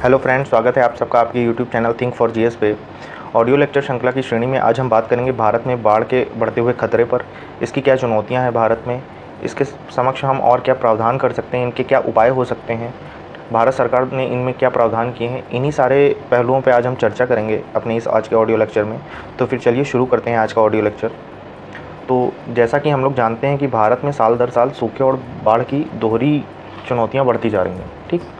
Hello friends, स्वागत है आप सबका आपके YouTube channel think for GS पे। ऑडियो लेक्चर श्रृंखला की श्रेणी में आज हम बात करेंगे भारत में बाढ़ के बढ़ते हुए खतरे पर। इसकी क्या चुनौतियां हैं भारत में, इसके समक्ष हम और क्या प्रावधान कर सकते हैं, इनके क्या उपाय हो सकते हैं, भारत सरकार ने इनमें क्या प्रावधान किए हैं, इन्हीं सारे पहलुओं पर आज हम चर्चा करेंगे अपने इस आज के ऑडियो लेक्चर में। तो फिर चलिए शुरू करते हैं आज का ऑडियो लेक्चर। तो जैसा कि हम लोग जानते हैं कि भारत में साल दर साल सूखे और बाढ़ की दोहरी चुनौतियाँ बढ़ती जा रही हैं, ठीक।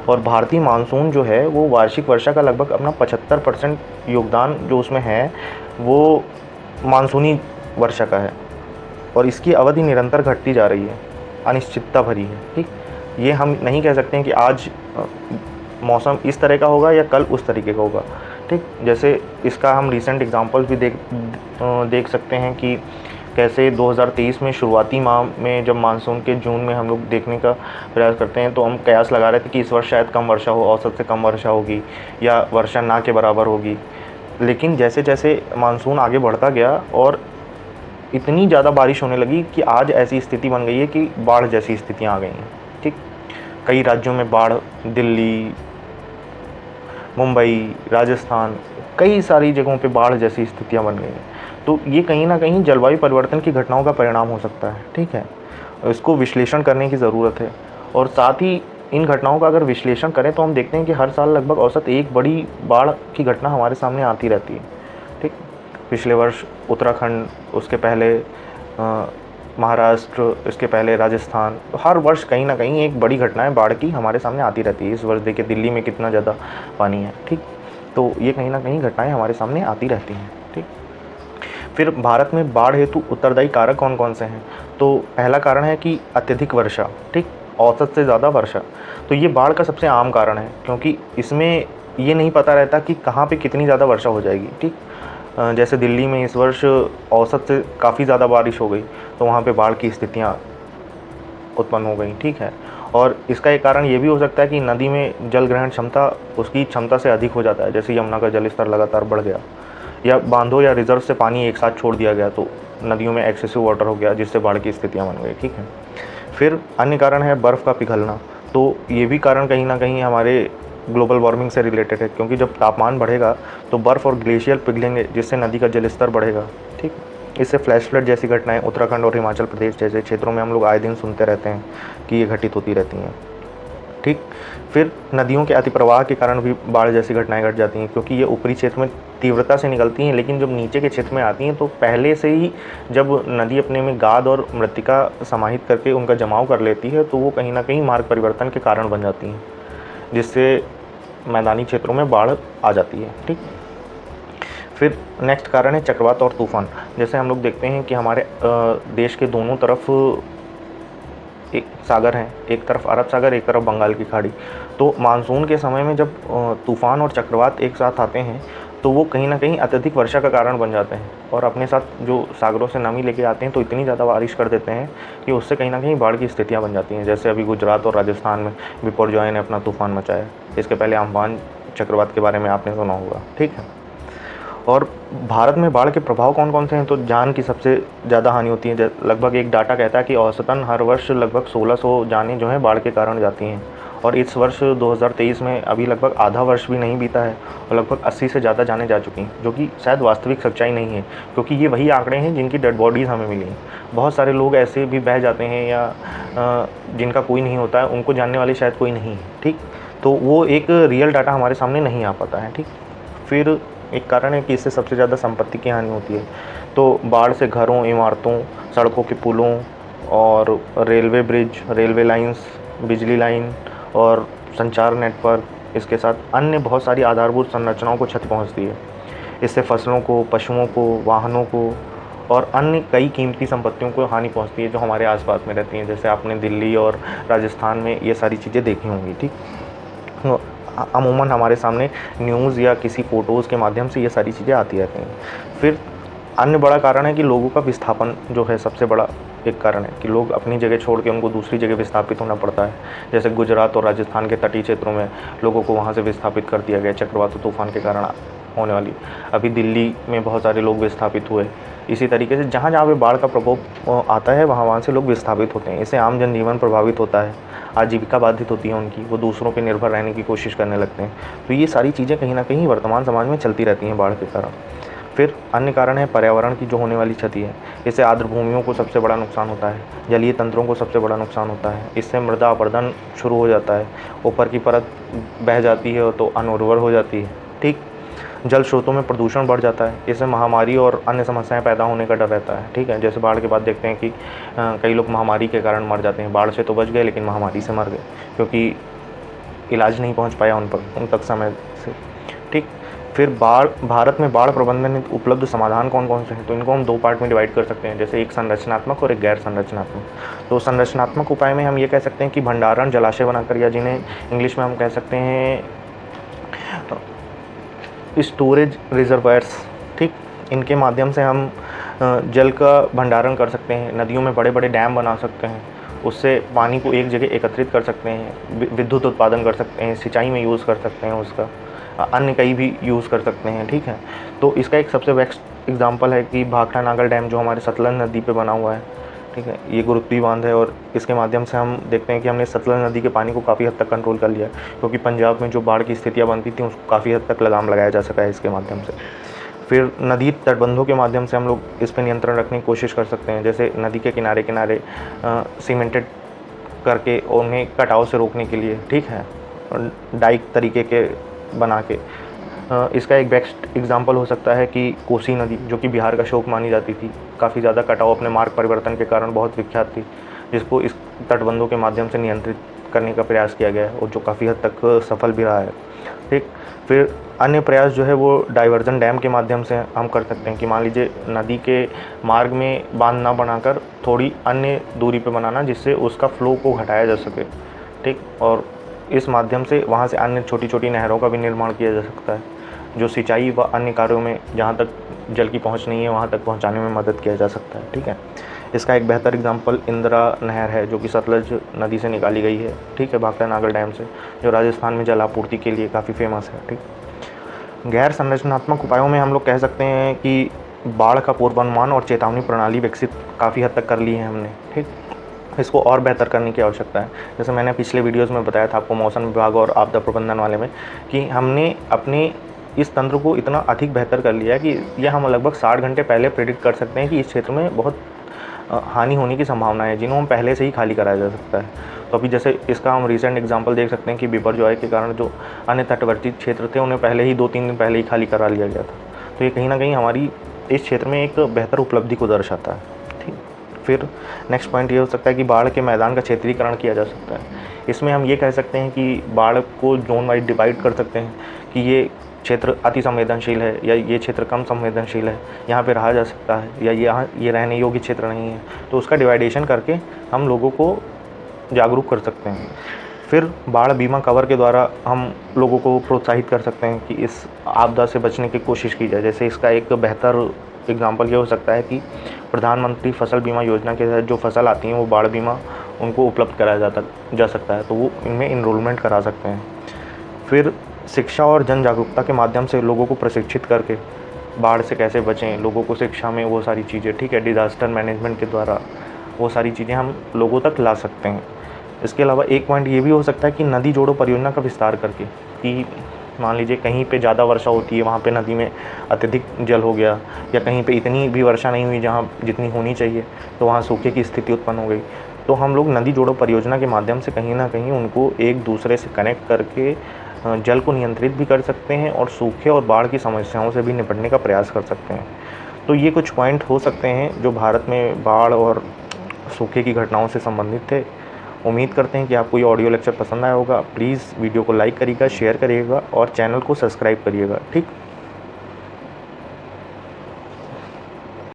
और भारतीय मानसून जो है वो वार्षिक वर्षा का लगभग अपना 75% योगदान जो उसमें है वो मानसूनी वर्षा का है, और इसकी अवधि निरंतर घटती जा रही है, अनिश्चितता भरी है, ठीक। ये हम नहीं कह सकते हैं कि आज मौसम इस तरह का होगा या कल उस तरीके का होगा, ठीक। जैसे इसका हम रिसेंट एग्जांपल्स भी देख सकते हैं कि कैसे 2023 में शुरुआती माह में जब मानसून के जून में हम लोग देखने का प्रयास करते हैं तो हम कयास लगा रहे थे कि इस वर्ष शायद कम वर्षा हो, औसत से कम वर्षा होगी या वर्षा ना के बराबर होगी। लेकिन जैसे जैसे मानसून आगे बढ़ता गया और इतनी ज़्यादा बारिश होने लगी कि आज ऐसी स्थिति बन गई है कि बाढ़ जैसी स्थितियाँ आ गई हैं, ठीक। कई राज्यों में बाढ़, दिल्ली, मुंबई, राजस्थान, कई सारी जगहों पे बाढ़ जैसी स्थितियाँ बन गई हैं। तो ये कहीं ना कहीं जलवायु परिवर्तन की घटनाओं का परिणाम हो सकता है, ठीक है। इसको विश्लेषण करने की ज़रूरत है, और साथ ही इन घटनाओं का अगर विश्लेषण करें तो हम देखते हैं कि हर साल लगभग औसत एक बड़ी बाढ़ की घटना हमारे सामने आती रहती है, ठीक। पिछले वर्ष उत्तराखंड, उसके पहले महाराष्ट्र, इसके पहले राजस्थान। तो हर वर्ष कहीं ना कहीं एक बड़ी घटनाएं बाढ़ की हमारे सामने आती रहती है। इस वर्ष देखिए दिल्ली में कितना ज़्यादा पानी है, ठीक। तो ये कहीं ना कहीं घटनाएं हमारे सामने आती रहती हैं, ठीक। फिर भारत में बाढ़ हेतु उत्तरदायी कारक कौन कौन से हैं? तो पहला कारण है कि अत्यधिक वर्षा, ठीक, औसत से ज़्यादा वर्षा। तो ये बाढ़ का सबसे आम कारण है, क्योंकि इसमें ये नहीं पता रहता कि कहाँ पे कितनी ज़्यादा वर्षा हो जाएगी, ठीक। जैसे दिल्ली में इस वर्ष औसत से काफ़ी ज़्यादा बारिश हो गई तो वहाँ पे बाढ़ की स्थितियाँ उत्पन्न हो गई, ठीक है। और इसका एक कारण ये भी हो सकता है कि नदी में जल ग्रहण क्षमता उसकी क्षमता से अधिक हो जाता है। जैसे यमुना का जल स्तर लगातार बढ़ गया, या बांधों या रिजर्व से पानी एक साथ छोड़ दिया गया तो नदियों में एक्सेसिव वाटर हो गया, जिससे बाढ़ की स्थितियाँ बन गई, ठीक है। फिर अन्य कारण है बर्फ़ का पिघलना। तो ये भी कारण कहीं ना कहीं हमारे ग्लोबल वार्मिंग से रिलेटेड है, क्योंकि जब तापमान बढ़ेगा तो बर्फ़ और ग्लेशियर पिघलेंगे, जिससे नदी का जल स्तर बढ़ेगा, ठीक। इससे फ्लैश फ्लड जैसी घटनाएं उत्तराखंड और हिमाचल प्रदेश जैसे क्षेत्रों में हम लोग आए दिन सुनते रहते हैं कि ये घटित होती रहती हैं, ठीक। फिर नदियों के अतिप्रवाह के कारण भी बाढ़ जैसी घटनाएं घट जाती हैं, क्योंकि ये ऊपरी क्षेत्र में तीव्रता से निकलती हैं, लेकिन जब नीचे के क्षेत्र में आती हैं तो पहले से ही जब नदी अपने में गाद और मृत्तिका समाहित करके उनका जमाव कर लेती है तो वो कहीं ना कहीं मार्ग परिवर्तन के कारण बन जाती हैं, जिससे मैदानी क्षेत्रों में बाढ़ आ जाती है, ठीक। फिर नेक्स्ट कारण है चक्रवात और तूफान। जैसे हम लोग देखते हैं कि हमारे देश के दोनों तरफ एक सागर हैं, एक तरफ अरब सागर, एक तरफ बंगाल की खाड़ी। तो मानसून के समय में जब तूफ़ान और चक्रवात एक साथ आते हैं तो वो कहीं ना कहीं अत्यधिक वर्षा का कारण बन जाते हैं, और अपने साथ जो सागरों से नमी लेके आते हैं तो इतनी ज़्यादा बारिश कर देते हैं कि उससे कहीं ना कहीं बाढ़ की स्थितियाँ बन जाती हैं। जैसे अभी गुजरात और राजस्थान में बिपरजॉय ने अपना तूफ़ान मचाया। इसके पहले अम्फान चक्रवात के बारे में आपने सुना होगा, ठीक है। और भारत में बाढ़ के प्रभाव कौन कौन से हैं? तो जान की सबसे ज़्यादा हानि होती है। लगभग एक डाटा कहता है कि औसतन हर वर्ष लगभग 1600 जानें जो हैं बाढ़ के कारण जाती हैं, और इस वर्ष 2023 में अभी लगभग आधा वर्ष भी नहीं बीता है और लगभग 80 से ज़्यादा जानें जा चुकी हैं, जो कि शायद वास्तविक सच्चाई नहीं है, क्योंकि ये वही आंकड़े हैं जिनकी डेड बॉडीज़ हमें मिली हैं। बहुत सारे लोग ऐसे भी बह जाते हैं या जिनका कोई नहीं होता है, उनको जानने वाले शायद कोई नहीं है, ठीक। तो वो एक रियल डाटा हमारे सामने नहीं आ पाता है, ठीक। फिर एक कारण है कि इससे सबसे ज़्यादा संपत्ति की हानि होती है। तो बाढ़ से घरों, इमारतों, सड़कों के पुलों और रेलवे ब्रिज, रेलवे लाइंस, बिजली लाइन और संचार नेटवर्क, इसके साथ अन्य बहुत सारी आधारभूत संरचनाओं को क्षति पहुंचती है। इससे फसलों को, पशुओं को, वाहनों को और अन्य कई कीमती संपत्तियों को हानि पहुंचती है जो हमारे आसपास में रहती हैं। जैसे आपने दिल्ली और राजस्थान में ये सारी चीज़ें देखी होंगी, ठीक। अमूमन हमारे सामने न्यूज़ या किसी फ़ोटोज़ के माध्यम से ये सारी चीज़ें आती रहती हैं। फिर अन्य बड़ा कारण है कि लोगों का विस्थापन जो है सबसे बड़ा एक कारण है कि लोग अपनी जगह छोड़ के उनको दूसरी जगह विस्थापित होना पड़ता है। जैसे गुजरात और राजस्थान के तटीय क्षेत्रों में लोगों को वहाँ से विस्थापित कर दिया गया चक्रवात और तूफ़ान के कारण होने वाली। अभी दिल्ली में बहुत सारे लोग विस्थापित हुए। इसी तरीके से जहाँ जहाँ पे बाढ़ का प्रकोप आता है वहाँ से लोग विस्थापित होते हैं। इससे आम जनजीवन प्रभावित होता है। आजीविका बाधित होती है उनकी, वो दूसरों पे निर्भर रहने की कोशिश करने लगते हैं। तो ये सारी चीज़ें कहीं ना कहीं वर्तमान समाज में चलती रहती हैं बाढ़ के कारण। फिर अन्य कारण है पर्यावरण की जो होने वाली क्षति है। इससे आर्द्र भूमियों को सबसे बड़ा नुकसान होता है, जलीय तंत्रों को सबसे बड़ा नुकसान होता है। इससे मृदा अपरदन शुरू हो जाता है, ऊपर की परत बह जाती है तो अनुर्वर हो जाती है। ठीक, जल स्रोतों में प्रदूषण बढ़ जाता है, इससे महामारी और अन्य समस्याएं पैदा होने का डर रहता है। ठीक है, जैसे बाढ़ के बाद देखते हैं कि कई लोग महामारी के कारण मर जाते हैं। बाढ़ से तो बच गए लेकिन महामारी से मर गए, क्योंकि इलाज नहीं पहुंच पाया उन तक समय से। ठीक, फिर भारत में बाढ़ प्रबंधन उपलब्ध समाधान कौन कौन से हैं, तो इनको हम 2 पार्ट में डिवाइड कर सकते हैं, जैसे एक संरचनात्मक और एक गैर संरचनात्मक। तो संरचनात्मक उपाय में हम ये कह सकते हैं कि भंडारण जलाशय बनाकर, या जिन्हें इंग्लिश में हम कह सकते हैं स्टोरेज रिजर्वायर्स। ठीक, इनके माध्यम से हम जल का भंडारण कर सकते हैं। नदियों में बड़े बड़े डैम बना सकते हैं, उससे पानी को एक जगह एकत्रित कर सकते हैं, विद्युत उत्पादन कर सकते हैं, सिंचाई में यूज़ कर सकते हैं, उसका अन्य कई भी यूज़ कर सकते हैं। ठीक है, तो इसका एक सबसे बेस्ट एग्जांपल है कि भाखड़ा नागल डैम जो हमारे सतलज नदी पे बना हुआ है। ठीक है, ये गुरुत्वी बांध है और इसके माध्यम से हम देखते हैं कि हमने सतलज नदी के पानी को काफ़ी हद तक कंट्रोल कर लिया है, क्योंकि पंजाब में जो बाढ़ की स्थितियाँ बनती थी उसको काफ़ी हद तक लगाम लगाया जा सका है इसके माध्यम से। फिर नदी तटबंधों के माध्यम से हम लोग इस पर नियंत्रण रखने की कोशिश कर सकते हैं, जैसे नदी के किनारे किनारे सीमेंटेड करके उन्हें कटाव से रोकने के लिए। ठीक है, डाइक तरीके के बना के। इसका एक बेस्ट एग्जांपल हो सकता है कि कोसी नदी, जो कि बिहार का शोक मानी जाती थी, काफ़ी ज़्यादा कटाव अपने मार्ग परिवर्तन के कारण बहुत विख्यात थी, जिसको इस तटबंधों के माध्यम से नियंत्रित करने का प्रयास किया गया है और जो काफ़ी हद तक सफल भी रहा है। ठीक, फिर अन्य प्रयास जो है वो डाइवर्जन डैम के माध्यम से हम कर सकते हैं कि मान लीजिए नदी के मार्ग में बांध ना बनाकर थोड़ी अन्य दूरी पे बनाना, जिससे उसका फ्लो को घटाया जा सके। ठीक, और इस माध्यम से वहाँ से अन्य छोटी छोटी नहरों का भी निर्माण किया जा सकता है, जो सिंचाई व अन्य कार्यों में जहाँ तक जल की पहुँच नहीं है वहाँ तक पहुँचाने में मदद किया जा सकता है। ठीक है, इसका एक बेहतर एग्जांपल इंदिरा नहर है, जो कि सतलज नदी से निकाली गई है। ठीक है, भाखड़ा नागल डैम से, जो राजस्थान में जल आपूर्ति के लिए काफ़ी फेमस है। ठीक, गैर संरचनात्मक उपायों में हम लोग कह सकते हैं कि बाढ़ का पूर्वानुमान और चेतावनी प्रणाली विकसित काफ़ी हद तक कर ली है हमने। ठीक, इसको और बेहतर करने की आवश्यकता है। जैसे मैंने पिछले वीडियोस में बताया था आपको मौसम विभाग और आपदा प्रबंधन वाले में, कि हमने अपने इस तंत्र को इतना अधिक बेहतर कर लिया है कि यह हम लगभग 60 घंटे पहले प्रेडिक्ट कर सकते हैं कि इस क्षेत्र में बहुत हानि होने की संभावना है, जिन्हों हम पहले से ही खाली कराया जा सकता है। तो अभी जैसे इसका हम रिसेंट एग्जांपल देख सकते हैं कि बिपरजॉय के कारण जो अन्य तटवर्ती क्षेत्र थे उन्हें पहले ही 2-3 दिन पहले ही खाली करा लिया गया था। तो ये कहीं ना कहीं हमारी इस क्षेत्र में एक बेहतर उपलब्धि को दर्शाता है। ठीक, फिर नेक्स्ट पॉइंट ये हो सकता है कि बाढ़ के मैदान का क्षेत्रीकरण किया जा सकता है। इसमें हम ये कह सकते हैं कि बाढ़ को जोन वाइज डिवाइड कर सकते हैं कि ये क्षेत्र अति संवेदनशील है या ये क्षेत्र कम संवेदनशील है, यहाँ पे रहा जा सकता है या यहाँ ये रहने योग्य क्षेत्र नहीं है। तो उसका डिवाइडेशन करके हम लोगों को जागरूक कर सकते हैं। फिर बाढ़ बीमा कवर के द्वारा हम लोगों को प्रोत्साहित कर सकते हैं कि इस आपदा से बचने की कोशिश की जाए। जैसे इसका एक बेहतर एग्जांपल ये हो सकता है कि प्रधानमंत्री फसल बीमा योजना के तहत जो फसल आती हैं वो बाढ़ बीमा उनको उपलब्ध कराया जा सकता है, तो वो इनमें इनरोलमेंट करा सकते हैं। फिर शिक्षा और जन जागरूकता के माध्यम से लोगों को प्रशिक्षित करके बाढ़ से कैसे बचें, लोगों को शिक्षा में वो सारी चीज़ें, ठीक है, डिज़ास्टर मैनेजमेंट के द्वारा वो सारी चीज़ें हम लोगों तक ला सकते हैं। इसके अलावा एक पॉइंट ये भी हो सकता है कि नदी जोड़ो परियोजना का विस्तार करके, कि मान लीजिए कहीं पे ज़्यादा वर्षा होती है, वहाँ पे नदी में अत्यधिक जल हो गया, या कहीं पे इतनी भी वर्षा नहीं हुई जहाँ जितनी होनी चाहिए, तो वहाँ सूखे की स्थिति उत्पन्न हो गई। तो हम लोग नदी जोड़ो परियोजना के माध्यम से कहीं ना कहीं उनको एक दूसरे से कनेक्ट करके जल को नियंत्रित भी कर सकते हैं और सूखे और बाढ़ की समस्याओं से भी निपटने का प्रयास कर सकते हैं। तो ये कुछ पॉइंट हो सकते हैं जो भारत में बाढ़ और सूखे की घटनाओं से संबंधित थे। उम्मीद करते हैं कि आपको ये ऑडियो लेक्चर पसंद आया होगा। प्लीज़ वीडियो को लाइक करिएगा, शेयर करिएगा और चैनल को सब्सक्राइब करिएगा। ठीक।